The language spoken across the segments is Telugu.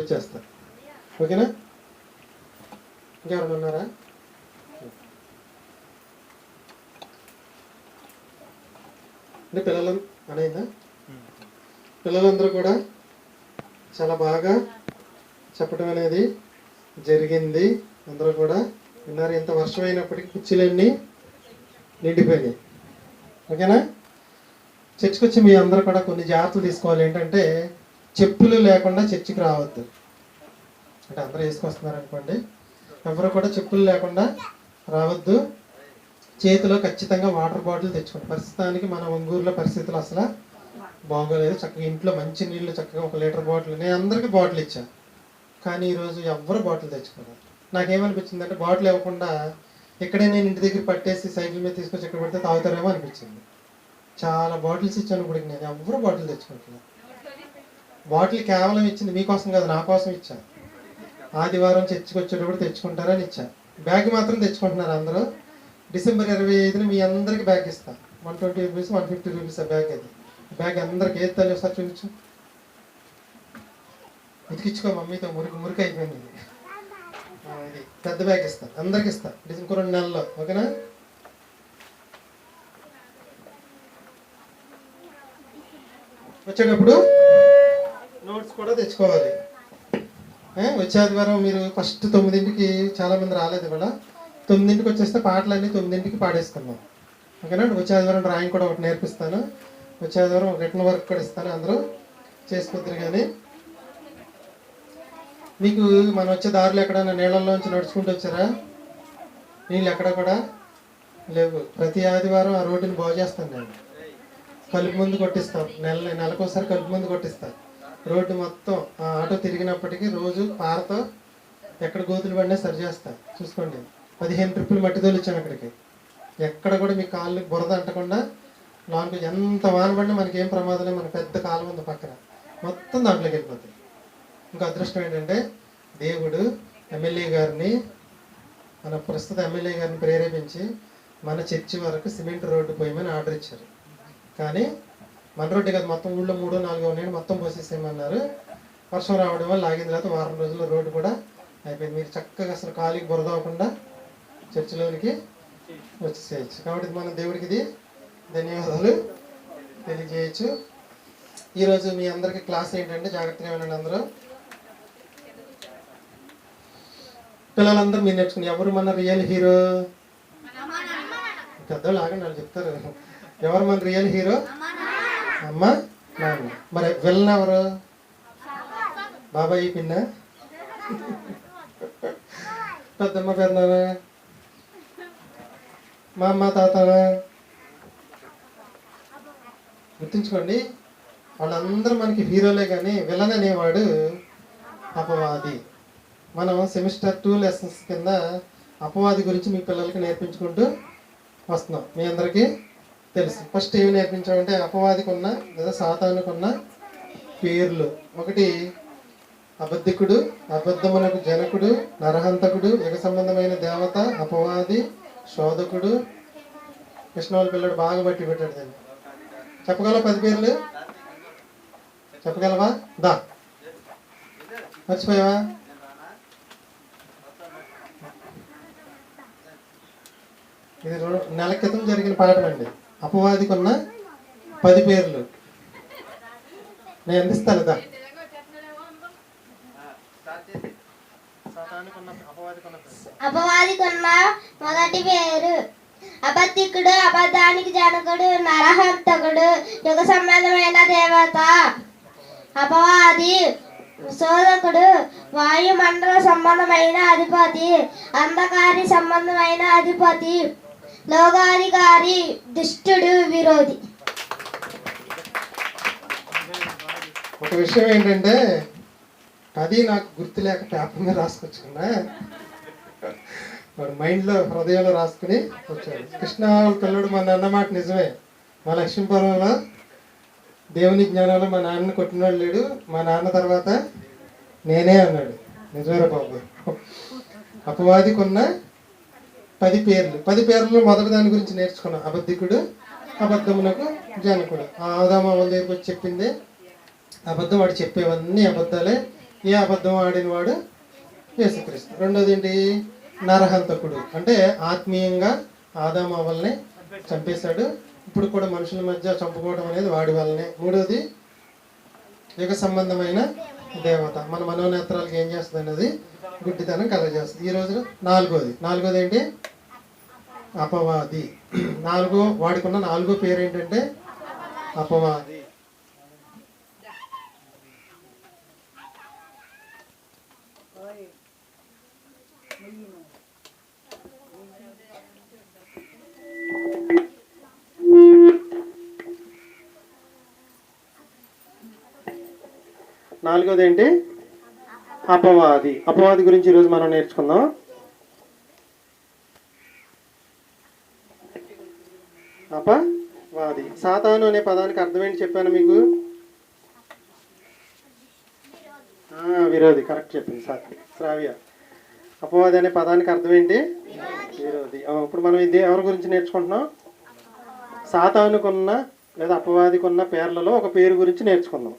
పంపించేస్తా. ఓకేనా? ఇంకెవరైనా ఉన్నారా? అంటే పిల్లలు అనైందా? పిల్లలందరూ కూడా చాలా బాగా చెప్పడం అనేది జరిగింది. అందరూ కూడా విన్నారు. ఇంత వర్షం అయినప్పటికీ కుర్చీలన్నీ నిండిపోయినాయి. ఓకేనా? చర్చికి వచ్చి మీ అందరూ కూడా కొన్ని జాగ్రత్తలు తీసుకోవాలి. ఏంటంటే చెప్పులు లేకుండా చర్చికి రావద్దు. అంటే అందరూ వేసుకొస్తున్నారు అనుకోండి, ఎవరు కూడా చెప్పులు లేకుండా రావద్దు. చేతిలో ఖచ్చితంగా వాటర్ బాటిల్ తెచ్చుకోండి. ప్రస్తుతానికి మన ఒంగూరులో పరిస్థితులు అసలు బాగోలేదు. చక్కగా ఇంట్లో మంచి నీళ్ళు చక్కగా 1 లీటర్ బాటిల్, నేను అందరికీ బాటిల్ ఇచ్చాను. కానీ ఈరోజు ఎవ్వరు బాటిల్ తెచ్చుకోలేదు. నాకేమనిపించింది అంటే బాటిల్ ఇవ్వకుండా ఇక్కడే నేను ఇంటి దగ్గర పట్టేసి సైకిల్ మీద తీసుకొచ్చి ఇక్కడ పెడితే తాగుతారేమో అనిపించింది. చాలా బాటిల్స్ ఇచ్చాను. ఇప్పుడు నేను ఎవ్వరు బాటిల్ తెచ్చుకోవట్లేదు. బాటిల్ కేవలం ఇచ్చింది మీకోసం కాదు, నా కోసం ఇచ్చాను. ఆదివారం చర్చికి వచ్చేటప్పుడు తెచ్చుకుంటారని ఇచ్చాను. బ్యాగ్ మాత్రం తెచ్చుకుంటున్నారు అందరూ. డిసెంబర్ 25న మీ అందరికి బ్యాగ్ ఇస్తాను. 120 రూపీస్ 150 రూపీస్ ఆ బ్యాగ్. అది బ్యాగ్ అందరికి ఏది తల్లి ఒకసారి చూపించు. ఇతికించుకో మమ్మీతో, మురికి అయిపోయింది. ఇది పెద్ద బ్యాగ్ ఇస్తాను, అందరికి ఇస్తాను. ఇంకో 2 నెలల్లో. ఓకేనా? వచ్చేటప్పుడు నోట్స్ కూడా తెచ్చుకోవాలి. వచ్చే ఆదివారం మీరు ఫస్ట్ 9ంటికి, చాలామంది రాలేదు ఇవాళ, 9ంటికి వచ్చేస్తే పాటలన్నీ 9ంటికి పాడేసుకుందాం. ఓకేనా? వచ్చే ఆదివారం డ్రాయింగ్ కూడా ఒకటి నేర్పిస్తాను. వచ్చే ఆదివారం రిటర్న్ వర్క్ కూడా ఇస్తాను. అందరూ చేసుకుంటారు. కానీ మీకు మనం వచ్చే దారిలో ఎక్కడైనా నీళ్ళల్లోంచి నడుచుకుంటూ వచ్చారా? నీళ్ళు ఎక్కడ కూడా లేవు. ప్రతి ఆదివారం ఆ రోడ్డుని బాగు చేస్తాను నేను. కలుపు ముందు కొట్టిస్తాం. నెలకోసారి కలుపు ముందు కొట్టిస్తాను. రోడ్డు మొత్తం ఆటో తిరిగినప్పటికీ రోజు పారతో ఎక్కడ గోతులు పడినా సరి చేస్తాను. చూసుకోండి. 15 ట్రిప్పులు మట్టి తోలిచ్చాను అక్కడికి. ఎక్కడ కూడా మీ కాళ్ళు బురద అంటకుండా లోనికి ఎంత వాన పడినా మనకి ఏం ప్రమాదం లేదు. మన పెద్ద కాలం ఉంది పక్కన, మొత్తం దాంట్లోకి వెళ్ళిపోతాయి. ఇంకా అదృష్టం ఏంటంటే దేవుడు ఎమ్మెల్యే గారిని, మన ప్రస్తుత ఎమ్మెల్యే గారిని ప్రేరేపించి మన చర్చి వరకు సిమెంట్ రోడ్డు పోయమని ఆర్డర్ ఇచ్చారు. కానీ మన రోడ్డు కాదు, మొత్తం ఊళ్ళో 3-4 ఉన్నాయని మొత్తం పోసేసేయమన్నారు. వర్షం రావడం వల్ల ఆగిన తర్వాత వారం రోజుల్లో రోడ్డు కూడా అయిపోయింది. మీరు చక్కగా అసలు కాలికి బురద అవ్వకుండా చర్చిలోనికి వచ్చేసేయచ్చు. కాబట్టి మనం దేవుడికి ఇది ధన్యవాదాలు తెలియజేయచ్చు. ఈరోజు మీ అందరికీ క్లాస్ ఏంటంటే జాగ్రత్తగా వినండి అందరూ. పిల్లలందరూ మీరు నేర్చుకుని ఎవరు మన రియల్ హీరో? పెద్దవాళ్ళు ఆగండి, వాళ్ళు చెప్తారు. ఎవరు మన రియల్ హీరో? అమ్మ నాన్న. మరి విలన్ ఎవరు? బాబాయి పిన్న, పెద్దమ్మ పెద్దనా, మా అమ్మ తాతనా? గుర్తుంచుకోండి, వాళ్ళందరూ మనకి హీరోలే. కానీ విలన్ అనేవాడు అపవాది. మనం సెమిస్టర్ 2 లెసన్స్ కింద అపవాది గురించి మీ పిల్లలకి నేర్పించుకుంటూ వస్తున్నాం. మీ అందరికీ తెలుసు. ఫస్ట్ ఏమి నేర్పించామంటే అపవాదికి ఉన్న లేదా సాతానుకు ఉన్న పేర్లు. ఒకటి అబద్ధికుడు, అబద్ధమునకు జనకుడు, నరహంతకుడు, యుగ సంబంధమైన దేవత, అపవాది, శోధకుడు. కృష్ణవాళ్ళ పిల్లడు బాగా బట్టి పెట్టాడు దాన్ని. చెప్పగలవా 10 పేర్లు? చెప్పగలవా? దా, మర్చిపోయావా? ఇది నెల క్రితం జరిగిన పాఠం అండి. అపవాదికి ఉన్న 10 పేర్లు నేను అందిస్తాను. దా, అపవాదికి ఉన్న మొదటి పేరు అబద్ధికుడు, అబద్ధానికి జనకుడు, నరహంతకుడు, యుగ సంబంధమైన దేవత. అపవాది శోధకుడు, వాయుమండల సంబంధమైన అధిపతి, అంధకారి సంబంధమైన అధిపతి, లోకాధికారి, దుష్టుడు, విరోధి. ఒక విషయం ఏంటంటే అది నాకు గుర్తు లేక పేపర్ మీద రాసుకొచ్చుకున్నా. వాడు మైండ్లో, హృదయంలో రాసుకుని వచ్చాడు. కృష్ణ పిల్లడు మన అన్నమాట నిజమే. మా లక్ష్మీపురంలో దేవుని జ్ఞానంలో మా నాన్నని కొట్టినవాడు లేడు. మా నాన్న తర్వాత నేనే అన్నాడు. నిజమేరా బాబు. అపవాదికి ఉన్న 10 పేర్లు. 10 పేర్లలో మొదటి దాని గురించి నేర్చుకున్నాం. అబద్ధికుడు, అబద్ధమునకు జనకుడు. ఆదాము అవ్వల దగ్గరికి వచ్చి చెప్పింది అబద్ధం. వాడు చెప్పేవన్నీ అబద్ధాలే. ఏ అబద్ధం ఆడినవాడు యేసుక్రీస్తు. రెండోది ఏంటి? నరహంతకుడు, అంటే ఆత్మీయంగా ఆదాము అవ్వల్ని చంపేశాడు. ఇప్పుడు కూడా మనుషుల మధ్య చంపుకోవడం అనేది వాడి వల్లనే. మూడోది యుగ సంబంధమైన దేవత, మన మనోనేత్రాలకు ఏం చేస్తుంది అనేది గుడ్డితనం కలగజేస్తుంది. ఈ రోజు నాలుగోది ఏంటి? అపవాది. వాడికున్న నాలుగో పేరు ఏంటంటే అపవాది. నాలుగోది ఏంటి? అపవాది. అపవాది గురించి ఈరోజు మనం నేర్చుకుందాం. అపవాది, సాతాను అనే పదానికి అర్థం ఏంటి చెప్పాను మీకు? విరోధి. కరెక్ట్ చెప్పింది శ్రావ్య. అపవాది అనే పదానికి అర్థం ఏంటి? విరోధి. ఇప్పుడు మనం ఇది ఎవరి గురించి నేర్చుకుంటున్నాం? సాతానుకున్న లేదా అపవాదికి ఉన్న పేర్లలో ఒక పేరు గురించి నేర్చుకుందాం.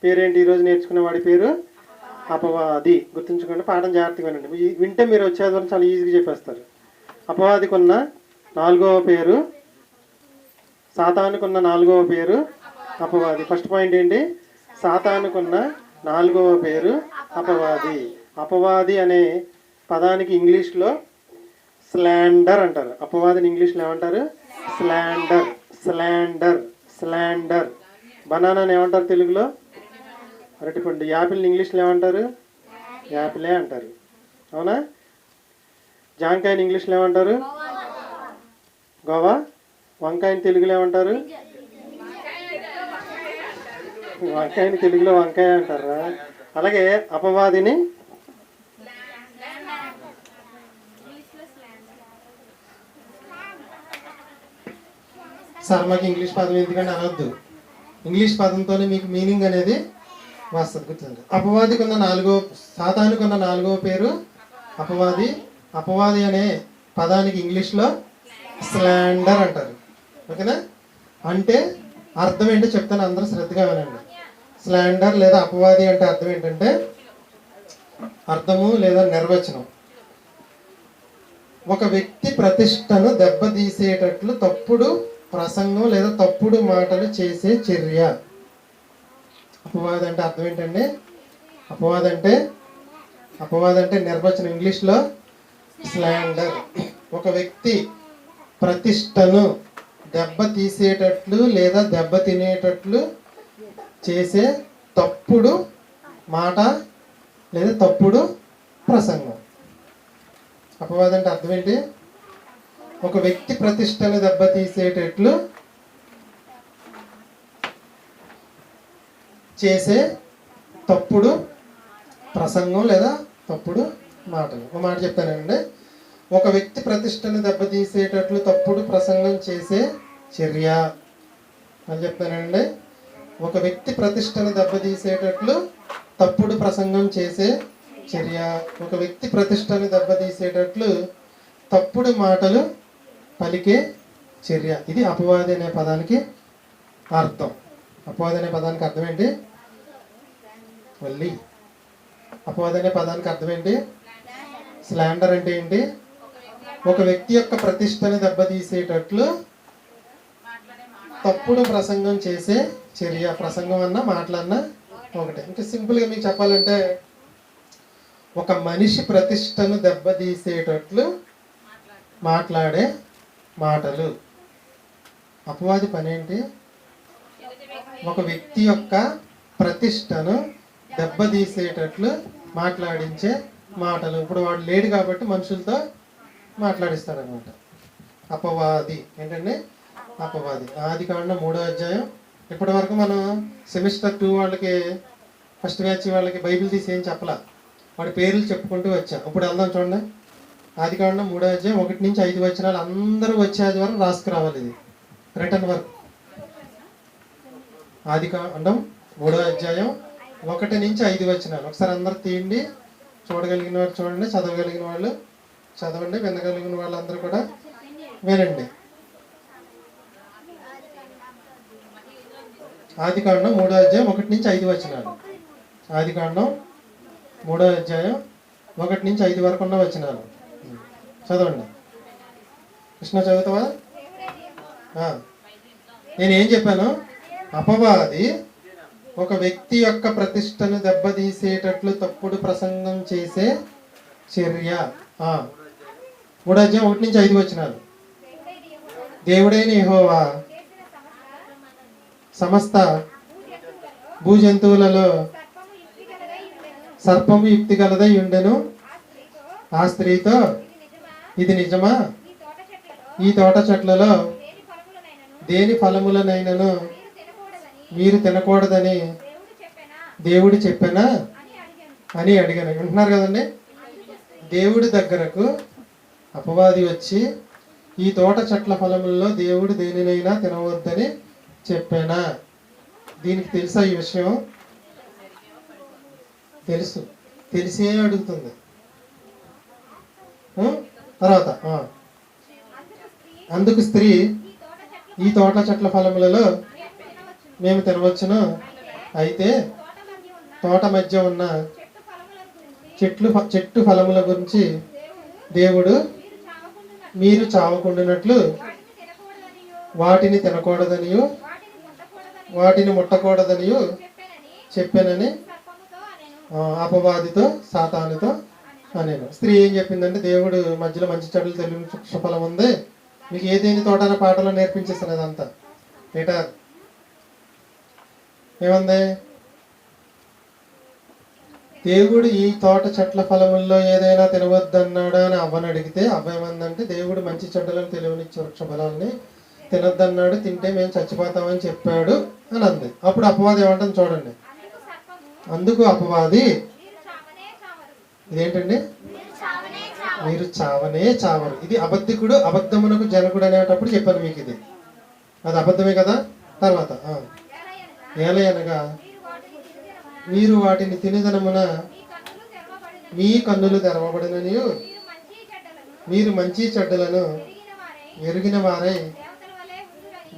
పేరేంటి? ఈరోజు నేర్చుకునే వాడి పేరు అపవాది. గుర్తుంచుకోండి, పాఠం జాగ్రత్తగా వినండి. వింటే మీరు వచ్చేది వరకు చాలా ఈజీగా చెప్పేస్తారు. అపవాదికి ఉన్న నాలుగవ పేరు, సాతానుకున్న నాలుగవ పేరు అపవాది. ఫస్ట్ పాయింట్ ఏంటి? సాతానుకున్న నాలుగవ పేరు అపవాది. అపవాది అనే పదానికి ఇంగ్లీష్లో స్లాండర్ అంటారు. అపవాదిని ఇంగ్లీష్లో ఏమంటారు? స్లాండర్. Slander slander. బనానాని ఏమంటారు తెలుగులో? అరటిపండు. యాపిల్ని ఇంగ్లీష్లో ఏమంటారు? యాపిలే అంటారు. అవునా? జాంకాయని ఇంగ్లీష్లో ఏమంటారు? గోవా. వంకాయని తెలుగులో ఏమంటారు? వంకాయని తెలుగులో వంకాయ అంటారా? అలాగే అపవాదిని సార్ మాకు ఇంగ్లీష్ పదం ఎందుకంటే అనొద్దు. ఇంగ్లీష్ పదంతోనే మీకు మీనింగ్ అనేది వస్తుంది. గుర్తుంది. అపవాదికి ఉన్న సాతానుకు ఉన్న నాలుగవ పేరు అపవాది. అపవాది అనే పదానికి ఇంగ్లీష్లో స్లాండర్ అంటారు. ఓకేనా? అంటే అర్థం ఏంటో చెప్తాను, అందరూ శ్రద్ధగా వినండి. స్లాండర్ లేదా అపవాది అంటే అర్థం ఏంటంటే, అర్థము లేదా నిర్వచనం, ఒక వ్యక్తి ప్రతిష్టను దెబ్బతీసేటట్లు తప్పుడు ప్రసంగం లేదా తప్పుడు మాటలు చేసే చర్య. అపవాది అంటే అర్థం ఏంటండి? అపవాది అంటే నిర్వచనం ఇంగ్లీష్లో స్లాండర్. ఒక వ్యక్తి ప్రతిష్టను దెబ్బతీసేటట్లు లేదా దెబ్బ తినేటట్లు చేసే తప్పుడు మాట లేదా తప్పుడు ప్రసంగం. అపవాది అంటే అర్థం ఏంటి? ఒక వ్యక్తి ప్రతిష్టను దెబ్బతీసేటట్లు చేసే తప్పుడు ప్రసంగం లేదా తప్పుడు మాటలు. ఒక మాట చెప్తానండి. ఒక వ్యక్తి ప్రతిష్టను దెబ్బతీసేటట్లు తప్పుడు ప్రసంగం చేసే చర్య అని చెప్తానండి. ఒక వ్యక్తి ప్రతిష్టను దెబ్బతీసేటట్లు తప్పుడు ప్రసంగం చేసే చర్య. ఒక వ్యక్తి ప్రతిష్టను దెబ్బతీసేటట్లు తప్పుడు మాటలు పలికే చర్య. ఇది అపవాది అనే పదానికి అర్థం. అపవాది అనే పదానికి అర్థం ఏంటి? అపవాది అనే పదానికి అర్థం ఏంటి? స్లాండర్ అంటే ఏంటి? ఒక వ్యక్తి యొక్క ప్రతిష్టను దెబ్బతీసేటట్లు తప్పుడు ప్రసంగం చేసే చర్య. ప్రసంగం అన్నా మాటలన్నా ఒకటే. ఇంకా సింపుల్గా మీకు చెప్పాలంటే, ఒక మనిషి ప్రతిష్టను దెబ్బతీసేటట్లు మాట్లాడే మాటలు. అపవాది పని ఏంటి? ఒక వ్యక్తి యొక్క ప్రతిష్టను దెబ్బతీసేటట్లు మాట్లాడించే మాటలు. ఇప్పుడు వాడు లేడు కాబట్టి మనుషులతో మాట్లాడిస్తాడనమాట. అపవాది ఏంటండి? అపవాది. ఆదికాండం 3వ అధ్యాయం. ఇప్పటి వరకు మనం సెమిస్టర్ 2 వాళ్ళకి, ఫస్ట్ బ్యాచ్ వాళ్ళకి బైబిల్ తీసి ఏం చెప్పలా, వాడి పేర్లు చెప్పుకుంటూ వచ్చాం. ఇప్పుడు వెళ్దాం చూడండి. ఆదికాండం 3వ అధ్యాయం 1 నుంచి 5 వచనాలు అందరూ వచ్చే ఆదివారం రాసుకురావాలి. ఇది రిటర్న్ వర్క్. ఆదికాండం 3వ అధ్యాయం 1 నుంచి 5 వచనాలు ఒకసారి అందరు తీయండి. చూడగలిగిన వాళ్ళు చూడండి, చదవగలిగిన వాళ్ళు చదవండి, వినగలిగిన వాళ్ళందరూ కూడా వినండి. ఆదికాండం 3వ అధ్యాయం 1 నుంచి 5 వచనాలు. ఆదికాండం 3వ అధ్యాయం 1 నుంచి 5 వరకు ఉన్న వచనాలు చదవండి. కృష్ణ చదువుతావా? నేనేం చెప్పాను? అపవాది ఒక వ్యక్తి యొక్క ప్రతిష్టను దెబ్బతీసేటట్లు తప్పుడు ప్రసంగం చేసే చర్య. 3వ అధ్యాయం 1 నుంచి 5 వచనాలు. దేవుడైన యెహోవా సమస్త భూజంతువులలో సర్పము యుక్తి గలదై ఉండెను. ఆ స్త్రీతో, ఇది నిజమా? ఈ తోట చెట్లలో దేని ఫలములనైనను మీరు తినకూడదని దేవుడు చెప్పానా అని అడిగాను. వింటున్నారు కదండి? దేవుడి దగ్గరకు అపవాది వచ్చి ఈ తోట చెట్ల ఫలములలో దేవుడు దేనినైనా తినవద్దని చెప్పానా? దీనికి తెలుసా ఈ విషయం? తెలుసు. తెలిసే అడుగుతుంది. తర్వాత అందుకు స్త్రీ, ఈ తోట చెట్ల ఫలములలో మేము తినవచ్చును. అయితే తోట మధ్య ఉన్న చెట్టు ఫలముల గురించి దేవుడు మీరు చావకుండానట్లు వాటిని తినకూడదనియు వాటిని ముట్టకూడదనియు చెప్పానని అపవాదితో సాతానుతో అనేను. స్త్రీ ఏం చెప్పిందంటే, దేవుడు మధ్యలో మంచి చెడులు తెలియని వృక్ష ఫలం ఉంది, మీకు ఏదేని తోట అనే పాటలో నేర్పించేస్తాను. అదంతా ఏటా ఏముంది? దేవుడు ఈ తోట చెట్ల ఫలముల్లో ఏదైనా తినవద్దన్నాడా అని అవ్వని అడిగితే అవ్వ ఏమందంటే, దేవుడు మంచి చెడ్డలను తెలియనిచ్చే వృక్ష ఫలాన్ని తినొద్దన్నాడు, తింటే మేము చచ్చిపోతామని చెప్పాడు అని అంది. అప్పుడు అపవాది ఏమంటుంది చూడండి. అందుకు అపవాది, ఇదేంటండి? మీరు చావనే చావరు. ఇది అబద్ధికుడు అబద్ధమునకు జనకుడు అనేటప్పుడు చెప్పాను మీకు. ఇది అది అబద్ధమే కదా. తర్వాత ఏలయనగా మీరు వాటిని తినదనమున మీ కన్నులు తెరవబడిననియు మీరు మంచి చెడ్డలను ఎరిగిన వారై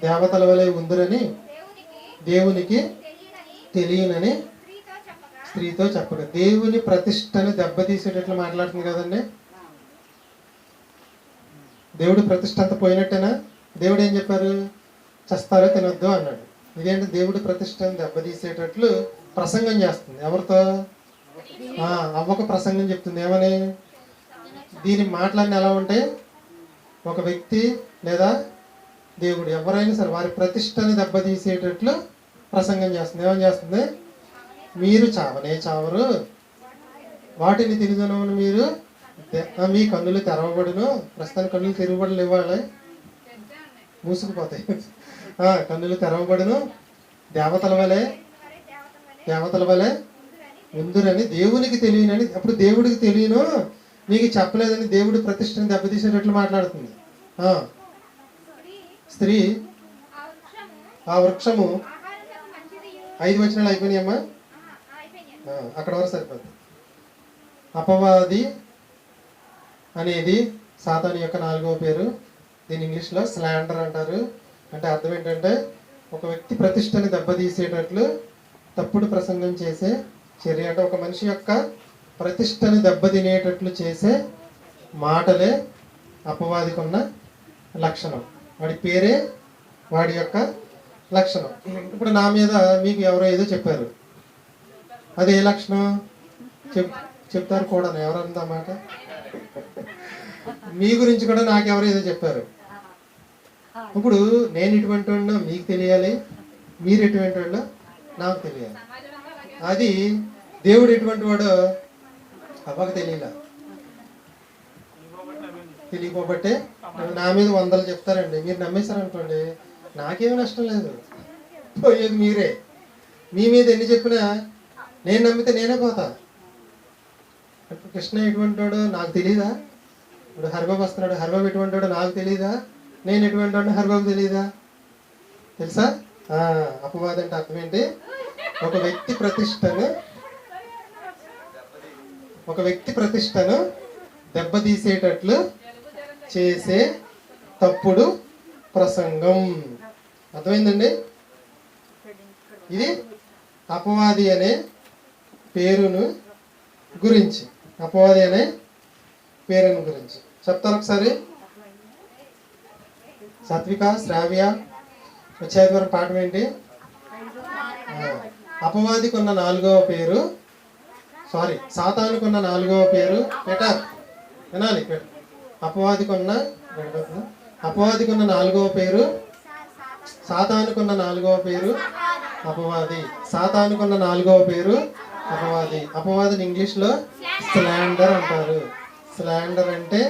దేవతల వలె ఉందురని దేవునికి తెలియనని స్త్రీతో చెప్పగా. దేవుని ప్రతిష్టను దెబ్బతీసేటట్లు మాట్లాడుతుంది కదండి. దేవుడి ప్రతిష్ట అంతా పోయినట్టేనా? దేవుడు ఏం చెప్పారు? చస్తారో తినొద్దు అన్నాడు. ఇదేంటి? దేవుడి ప్రతిష్టను దెబ్బతీసేటట్లు ప్రసంగం చేస్తుంది. ఎవరితో? అవ్వకు ప్రసంగం చెప్తుంది. ఏమని? దీని మాటలన్నీ ఎలా ఉంటాయి? ఒక వ్యక్తి లేదా దేవుడు ఎవరైనా సరే వారి ప్రతిష్టని దెబ్బతీసేటట్లు ప్రసంగం చేస్తుంది. ఏమని చేస్తుంది? మీరు చావనే చావరు, వాటిని తినదనమును మీరు మీ కన్నులు తెరవబడును. ప్రస్తుతానికి కన్నులు తెరవబడలు ఇవ్వాలి, మూసుకుపోతాయి. కన్నులు తెరవబడును, దేవతల వలె ఉందురని దేవునికి తెలియనని. అప్పుడు దేవుడికి తెలియను మీకు చెప్పలేదని దేవుడి ప్రతిష్టని దెబ్బతీసేటట్లు మాట్లాడుతుంది. స్త్రీ ఆ వృక్షము 5 వచనాలు అయిపోయినాయమ్మా, అక్కడ వరకు సరిపోతుంది. అపవాది అనేది సాతాను యొక్క 4వ పేరు. దీని ఇంగ్లీష్లో స్లాండర్ అంటారు. అంటే అర్థం ఏంటంటే, ఒక వ్యక్తి ప్రతిష్టని దెబ్బతీసేటట్లు తప్పుడు ప్రసంగం చేసే చర్య. అంటే ఒక మనిషి యొక్క ప్రతిష్టని దెబ్బతినేటట్లు చేసే మాటలే అపవాదికి ఉన్న లక్షణం. వాడి పేరే వాడి యొక్క లక్షణం. ఇప్పుడు నా మీద మీకు ఎవరో ఏదో చెప్పారు, అదే లక్షణం చెప్తారు కూడా. ఎవరన్నా మాట మీ గురించి కూడా నాకెవరో ఏదో చెప్పారు. ఇప్పుడు నేను ఎటువంటి వాడినో మీకు తెలియాలి, మీరు ఎటువంటి వాడినో నాకు తెలియాలి. అది దేవుడు ఎటువంటి వాడో అవ్వకు తెలియకపోబట్టే నా మీద 100 చెప్తారండి. మీరు నమ్మేశారనుకోండి, నాకేమీ నష్టం లేదు, పోయేది మీరే. మీ మీద ఎన్ని చెప్పినా నేను నమ్మితే నేనే పోతా. కృష్ణ ఎటువంటి వాడు నాకు తెలీదా? ఇప్పుడు హరిబాబు వస్తున్నాడు, హరిబాబు ఎటువంటి వాడు నాకు తెలీదా? నేను ఎటువంటి వాడిని హరిబాబు తెలీదా? తెలుసా? అపవాది అంటే అర్థం ఏంటి? ఒక వ్యక్తి ప్రతిష్టను దెబ్బతీసేటట్లు చేసే తప్పుడు ప్రసంగం. అర్థమైందండి? ఇది అపవాది అనే పేరును గురించి, అపవాది అనే పేరుని గురించి చెప్తారు ఒకసారి. సాత్విక, శ్రావ్య, వచ్చేవారం పాఠం ఏంటి? అపవాదికి ఉన్న 4వ పేరు, సాతానుకున్న 4వ పేరు పెటర్. వినాలి, అపవాదికి ఉన్న 4వ పేరు, సాతానుకున్న 4వ పేరు అపవాది. సాతానుకున్న 4వ పేరు అపవాది. అపవాదిని ఇంగ్లీష్లో స్లాండర్ అంటారు. స్లాండర్ అంటే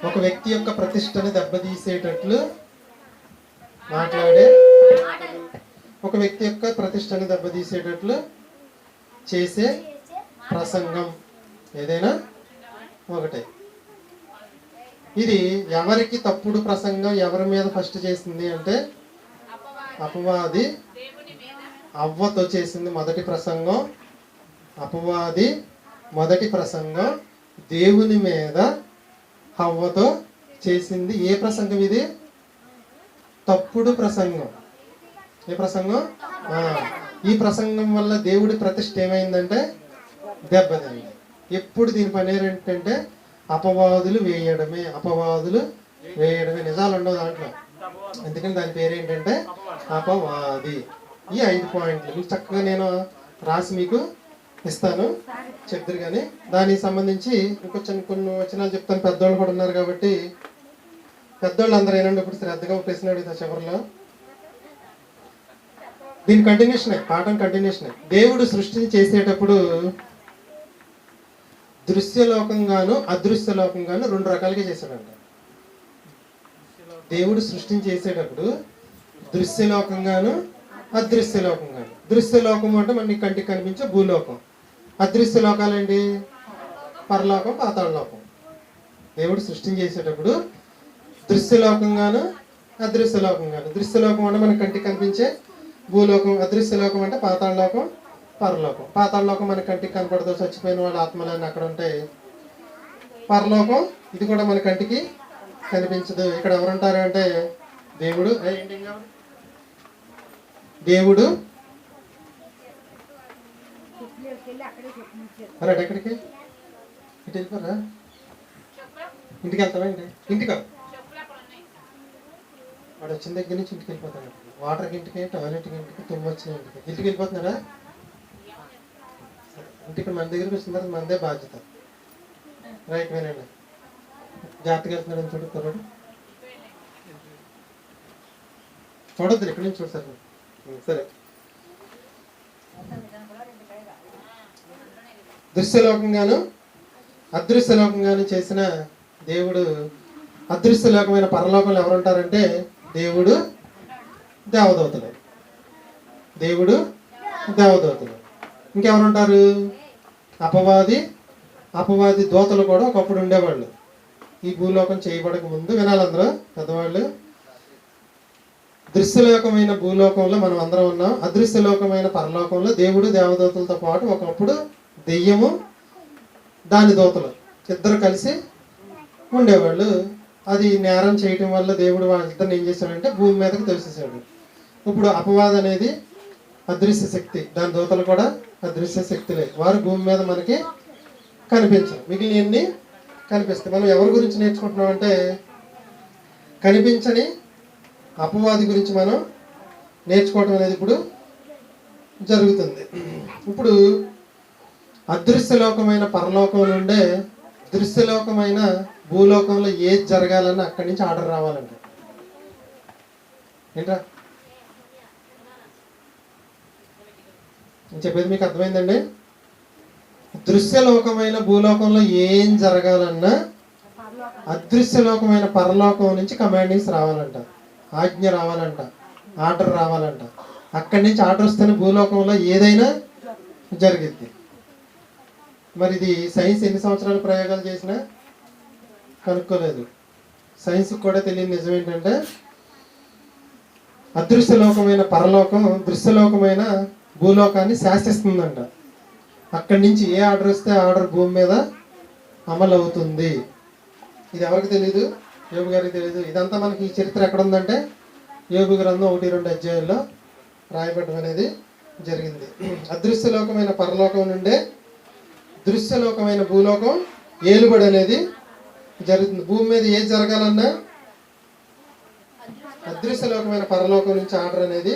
ఒక వ్యక్తి యొక్క ప్రతిష్టని దెబ్బతీసేటట్లు మాట్లాడే, ఒక వ్యక్తి యొక్క ప్రతిష్టని దెబ్బతీసేటట్లు చేసే ప్రసంగం ఏదైనా ఒకటే. ఇది ఎవరికి తప్పుడు ప్రసంగం ఎవరి మీద ఫస్ట్ చేసింది అంటే అపవాది అవ్వతో చేసింది మొదటి ప్రసంగం. అపవాది మొదటి ప్రసంగం దేవుని మీద హవ్వతో చేసింది. ఏ ప్రసంగం ఇది? తప్పుడు ప్రసంగం. ఏ ప్రసంగం? ఈ ప్రసంగం వల్ల దేవుడి ప్రతిష్ఠ ఏమైందంటే దెబ్బతింది. ఎప్పుడు దీని పని ఏంటంటే అపవాదులు వేయడమే. నిజాలు ఉండవు దాంట్లో. అందుకని దాని పేరు ఏంటంటే అపవాది. ఈ 5 పాయింట్లు మీకు చక్కగా నేను రాసి మీకు ఇస్తాను, చెప్తారు. కానీ దానికి సంబంధించి కొన్ని వచనాలు చెప్తాను. పెద్దోళ్ళు కూడా ఉన్నారు కాబట్టి పెద్దోళ్ళు అందరూ ఏనండి ఇప్పుడు శ్రద్ధగా ప్రశ్న అడుగుతా చివరిలో. దీని కంటిన్యూషనే, పాఠం కంటిన్యూషనే. దేవుడు సృష్టిని చేసేటప్పుడు దృశ్యలోకంగాను అదృశ్యలోకంగాను 2 రకాలుగా చేశాడంట. దేవుడు సృష్టిని చేసేటప్పుడు దృశ్యలోకంగాను అదృశ్యలోకంగాను. దృశ్యలోకం అంటే మనకి కంటికి కనిపించే భూలోకం. అదృశ్య లోకాలండి పరలోకం, పాతాళలోకం. దేవుడు సృష్టిని చేసేటప్పుడు దృశ్యలోకంగాను అదృశ్యలోకంగాను. దృశ్యలోకం అంటే మనకి కంటికి కనిపించే భూలోకం. అదృశ్యలోకం అంటే పాతాళలోకం, పరలోకం. పాతాళలోకం మన కంటికి కనపడదు, చచ్చిపోయిన వాళ్ళ ఆత్మలన్నీ అక్కడ ఉంటాయి. పరలోకం ఇది కూడా మన కంటికి కనిపించదు. ఇక్కడ ఎవరుంటారు అంటే దేవుడు మరి ఎక్కడికి ఇటు వెళ్ళిపోరా? ఇంటికి వెళ్తామండి. ఇంటికా వాడు వచ్చిన దగ్గర నుంచి ఇంటికి వెళ్ళిపోతాడు. వాటర్కి ఇంటికి, టాయిలెట్కి ఇంటికి, తుమ్ము వచ్చిన ఇంటికి వెళ్ళిపోతున్నాడా? ఇంటికి మన దగ్గరికి వచ్చిన తర్వాత మనదే బాధ్యత. రైట్, వినండి. జాగ్రత్తగా వెళ్తున్నాడు చూడు కుర్రాడు. చూడొద్దు, ఇక్కడి నుంచి చూడసారు. సరే, దృశ్యలోకంగాను అదృశ్యలోకంగాను చేసిన దేవుడు. అదృశ్యలోకమైన పరలోకంలో ఎవరుంటారంటే దేవుడు, దేవదూతలు. దేవుడు, దేవదూతలు. ఇంకెవరుంటారు? అపవాది దూతలు కూడా ఒకప్పుడు ఉండేవాళ్ళు. ఈ భూలోకం చేయబడక ముందు. వినాలందరూ పెద్దవాళ్ళు. దృశ్యలోకమైన భూలోకంలో మనం అందరం ఉన్నాం. అదృశ్యలోకమైన పరలోకంలో దేవుడు, దేవదూతలతో పాటు ఒకప్పుడు దెయ్యము, దాని దూతలు ఇద్దరు కలిసి ఉండేవాళ్ళు. అది నేరం చేయటం వల్ల దేవుడు వాళ్ళిద్దరిని ఏం చేశాడంటే భూమి మీదకి తోసేసాడు. ఇప్పుడు అపవాది అనేది అదృశ్య శక్తి, దాని దూతలు కూడా అదృశ్య శక్తులే. వారు భూమి మీద మనకి కనిపించరు, మిగిలినవన్నీ కనిపిస్తాయి. మనం ఎవరి గురించి నేర్చుకుంటున్నాం అంటే కనిపించని అపవాది గురించి మనం నేర్చుకోవటం అనేది ఇప్పుడు జరుగుతుంది. ఇప్పుడు అదృశ్యలోకమైన పరలోకం నుండే దృశ్యలోకమైన భూలోకంలో ఏది జరగాలన్నా అక్కడి నుంచి ఆర్డర్ రావాలంట. ఏంట్రా నేను చెప్పేది మీకు అర్థమైందండి? దృశ్యలోకమైన భూలోకంలో ఏం జరగాలన్నా అదృశ్యలోకమైన పరలోకం నుంచి కమాండింగ్స్ రావాలంట, ఆజ్ఞ రావాలంట, ఆర్డర్ రావాలంట. అక్కడి నుంచి ఆర్డర్ వస్తేనే భూలోకంలో ఏదైనా జరిగిద్ది. మరి ఇది సైన్స్ ఎన్ని సంవత్సరాలు ప్రయోగాలు చేసినా కనుక్కోలేదు. సైన్స్కి కూడా తెలియని నిజం ఏంటంటే అదృశ్యలోకమైన పరలోకం దృశ్యలోకమైన భూలోకాన్ని శాసిస్తుందంట. అక్కడి నుంచి ఏ ఆర్డర్ వస్తే ఆర్డర్ భూమి మీద అమలు అవుతుంది. ఇది ఎవరికి తెలీదు? యోబు గారికి తెలీదు. ఇదంతా మనకి ఈ చరిత్ర ఎక్కడ ఉందంటే యోబు గ్రంథం 1-2 అధ్యాయాల్లో రాయబడడం అనేది జరిగింది. అదృశ్యలోకమైన పరలోకం నుండే దృశ్యలోకమైన భూలోకం ఏలుబడి అనేది జరుగుతుంది. భూమి మీద ఏది జరగాలన్నా అదృశ్యలోకమైన పరలోకం నుంచి ఆర్డర్ అనేది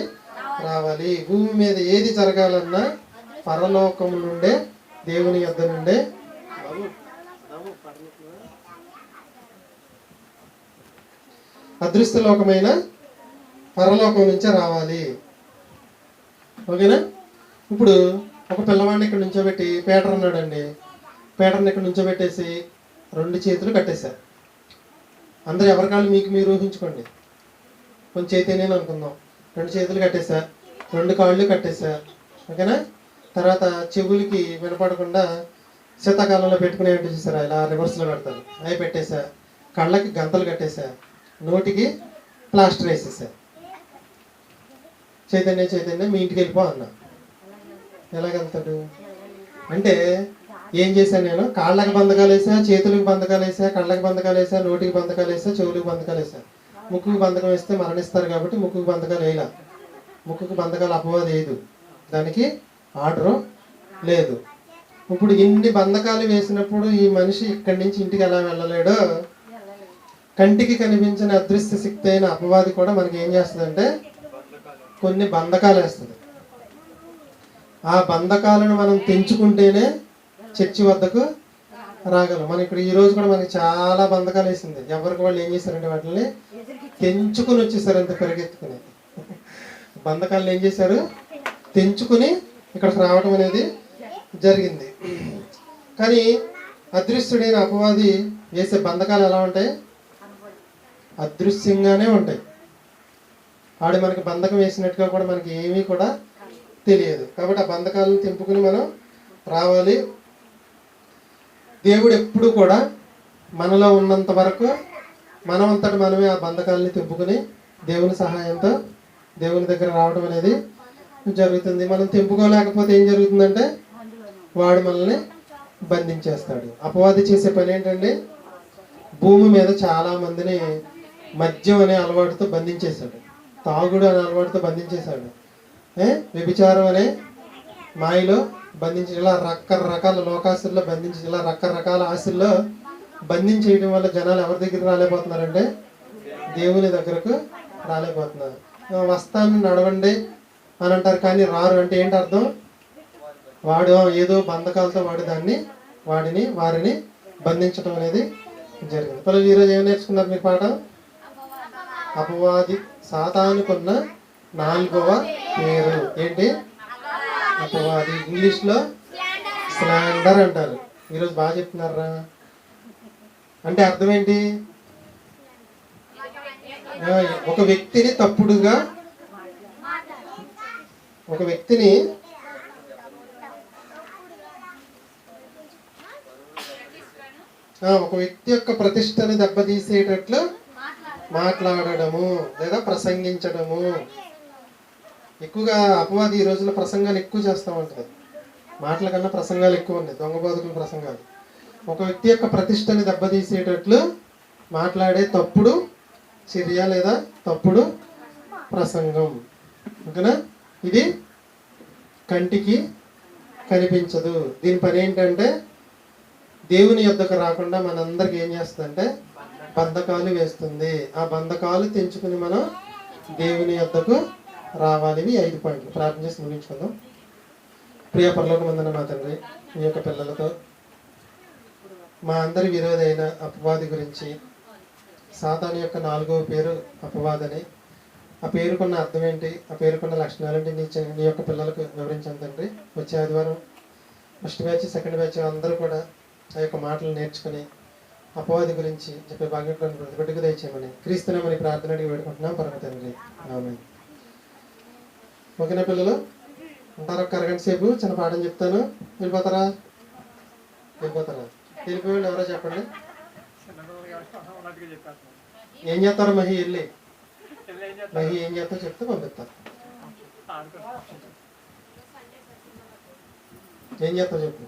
రావాలి. భూమి మీద ఏది జరగాలన్నా పరలోకం నుండే, దేవుని యొద్ద నుండే అదృశ్యలోకమైన పరలోకం నుంచే రావాలి. ఓకేనా? ఇప్పుడు ఒక పిల్లవాడిని ఇక్కడ నుంచోబెట్టి, పేటర్ అన్నాడండి, పేటర్ని ఇక్కడ నుంచోబెట్టేసి 2 చేతులు కట్టేశారు. అందరు ఎవరి కాళ్ళు మీకు మీరు ఊహించుకోండి. కొంచెం చేతేనే అనుకుందాం. 2 చేతులు కట్టేశా, 2 కాళ్ళు కట్టేశా. ఓకేనా? తర్వాత చెవులకి వినపడకుండా శీతాకాలంలో పెట్టుకునేవి చూసారా, ఇలా రివర్స్లో పెడతారు, అవి పెట్టేశా. కళ్ళకి గంతలు కట్టేశా, నోటికి ప్లాస్టర్ వేసేసా. చైతన్య మీ ఇంటికి వెళ్ళిపో అన్నా. ఎలాగెళ్తాడు అంటే, ఏం చేశాను నేను? కాళ్ళకి బంధకాలు వేసా, చేతులకు బంధకాలు వేసా, కళ్ళకి బంధకాలు వేసా, నోటికి బంధకాలు వేసా, చెవులకు బంధకాలు వేసా. ముక్కుకు బంధకం వేస్తే మరణిస్తారు కాబట్టి ముక్కుకు బంధకాలు వేయలా. ముక్కుకు బంధకాలు అపవాది వేయదు, దానికి ఆర్డరు లేదు. ఇప్పుడు ఇన్ని బంధకాలు వేసినప్పుడు ఈ మనిషి ఇక్కడి నుంచి ఇంటికి ఎలా వెళ్ళలేడో, కంటికి కనిపించిన అదృశ్య శక్తి అయిన అపవాది కూడా మనకి ఏం చేస్తుందంటే కొన్ని బంధకాలు వేస్తుంది. ఆ బంధకాలను మనం తెంచుకుంటేనే చర్చి వద్దకు రాగలం. మనం ఇక్కడ ఈ రోజు కూడా మనకి చాలా బంధకాలు వేసింది. ఎవరికి వాళ్ళు ఏం చేశారంటే వాటిని తెంచుకుని వచ్చేసారు, అంత పరిగెత్తుకుని. బంధకాలను ఏం చేశారు? తెంచుకుని ఇక్కడికి రావడం అనేది జరిగింది. కానీ అదృశ్యుడైన అపవాది వేసే బంధకాలు ఎలా ఉంటాయి? అదృశ్యంగానే ఉంటాయి. ఆడు మనకి బంధకం వేసినట్టుగా కూడా మనకి ఏమీ కూడా తెలియదు. కాబట్టి ఆ బంధకాలను తెంపుకుని మనం రావాలి. దేవుడు ఎప్పుడు కూడా మనలో ఉన్నంత వరకు మనమంతట మనమే ఆ బంధకాలని తెంపుకుని దేవుని సహాయంతో దేవుని దగ్గర రావడం అనేది జరుగుతుంది. మనం తెంపుకోలేకపోతే ఏం జరుగుతుందంటే వాడు మనల్ని బంధించేస్తాడు. అపవాది చేసే పని ఏంటంటే భూమి మీద చాలా మందిని మద్యం అనే అలవాటుతో బంధించేశాడు, తాగుడు అనే అలవాటుతో బంధించేశాడు, వ్యభిచారం అనే మాయలో బంధించి, ఇలా రకరకాల లోకాసుల్లో బంధించి, ఇలా రకరకాల ఆశల్లో బంధించేయడం వల్ల జనాలు ఎవరి దగ్గరికి రాలేకపోతున్నారంటే దేవుని దగ్గరకు రాలేకపోతున్నారు. వస్తాను నడవండి అని అంటారు కానీ రారు. అంటే ఏంటి అర్థం? వాడు ఏదో బంధకాలతో వారిని బంధించడం అనేది జరిగింది. పిల్లలు ఈరోజు ఏం నేర్చుకున్నారు మీరు పాఠం? అపవాది సాతానుకున్న 4వ పేరు ఏంటి? అపవాది. ఇంగ్లీష్లో స్లాండర్ అంటారు. ఈరోజు బాగా చెప్తున్నారా? అంటే అర్థం ఏంటి? ఒక వ్యక్తిని తప్పుడుగా, ఒక వ్యక్తిని ఒక వ్యక్తి యొక్క ప్రతిష్టని దెబ్బతీసేటట్లు మాట్లాడడము లేదా ప్రసంగించడము. ఎక్కువగా అపవాది ఈ రోజుల్లో ప్రసంగాలు ఎక్కువ చేస్తూ ఉంటుంది. మాటల కన్నా ప్రసంగాలు ఎక్కువ ఉన్నాయి, దొంగ బోధకుల ప్రసంగాలు. ఒక వ్యక్తి యొక్క ప్రతిష్టని దెబ్బతీసేటట్లు మాట్లాడే తప్పుడు చర్య లేదా తప్పుడు ప్రసంగం. ఓకేనా? ఇది కంటికి కనిపించదు. దీని పని ఏంటంటే దేవుని యొద్దకు రాకుండా మనందరికి ఏం చేస్తుందంటే బంధకాలు వేస్తుంది. ఆ బంధకాలు తెంచుకుని మనం దేవుని యొద్దకు రావాలి. ఇవి 5 పాయింట్లు. ప్రార్థన చేసి ముగించుకుందాం. ప్రియ పరలోకమందున్న మా తండ్రి, మీ యొక్క పిల్లలతో మా అందరి విరోధి అయిన అపవాది గురించి, సాతాను యొక్క 4వ పేరు అపవాదని, ఆ పేరుకున్న అర్థం ఏంటి, ఆ పేరుకున్న లక్షణాలు ఏంటి నీ యొక్క పిల్లలకు వివరించాను తండ్రి. వచ్చే ఆదివారం ఫస్ట్ బ్యాచ్, సెకండ్ బ్యాచ్ అందరూ కూడా ఆ యొక్క మాటలు నేర్చుకుని అపవాది గురించి చెప్పే భాగ్యం ప్రతిబిడ్డకు దయచేయమని క్రీస్తునామని ప్రార్థన అడిగి వేడుకుంటున్నాం పరమ తండ్రి. ఆమేన్. ఓకేనా పిల్లలు? ఉంటారు. ఒక అరగంట సేపు చిన్న పాఠం చెప్తాను. వెళ్ళిపోతారా? వెళ్ళిపోయి ఎవరో చెప్పండి. ఏం చేస్తారో మహి వెళ్ళి ఏం చేస్తారో చెప్తే పంపిస్తారు. ఏం చేస్తారో చెప్పు.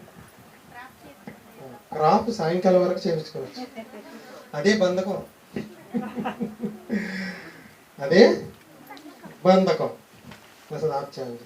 క్రాప్ సాయంకాలం వరకు చేయించుకోవచ్చు. అదే బంధకం, అదే బంధకం. అసలు ఆప్ చేయండి.